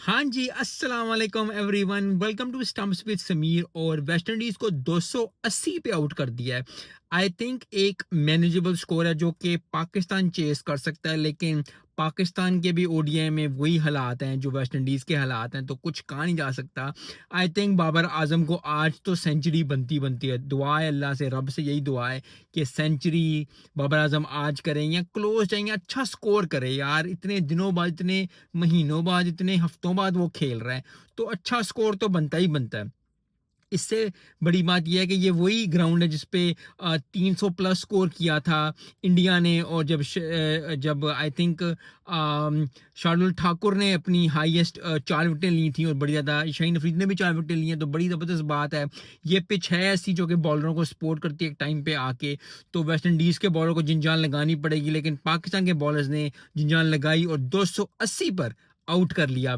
हाँ जी, अस्सलाम वालेकुम everyone, welcome to stumps with Sameer. और वेस्ट इंडीज़ को 280 पे आउट कर दिया है। आई थिंक एक मैनेजेबल स्कोर है जो कि पाकिस्तान चेस कर सकता है, लेकिन पाकिस्तान के भी ओडीआई में वही हालात हैं जो वेस्ट इंडीज़ के हालात हैं, तो कुछ कहा नहीं जा सकता। आई थिंक बाबर आजम को आज तो सेंचुरी बनती बनती है। दुआ है अल्लाह से, रब से यही दुआ है कि सेंचुरी बाबर आजम आज करें या क्लोज जाएंगे, अच्छा स्कोर करें यार। इतने दिनों बाद, इतने महीनों बाद, इतने हफ्तों बाद वो खेल रहा है, तो अच्छा स्कोर तो बनता ही बनता है। इससे बड़ी बात यह है कि ये वही ग्राउंड है जिस पे 300 प्लस स्कोर किया था इंडिया ने। और जब आई थिंक शार्दुल ठाकुर ने अपनी हाईएस्ट 4 विकेटें ली थी, और बड़ी ज़्यादा शाहीन अफरीदी ने भी 4 विकेटें ली हैं, तो बड़ी ज़बरदस्त बात है। ये पिच है ऐसी जो कि बॉलरों को सपोर्ट करती है एक टाइम पे आके। तो वेस्ट इंडीज़ के बॉलर को जिन जान लगानी पड़ेगी, लेकिन पाकिस्तान के बॉलर्स ने जिन जान लगाई और 280 पर आउट कर लिया।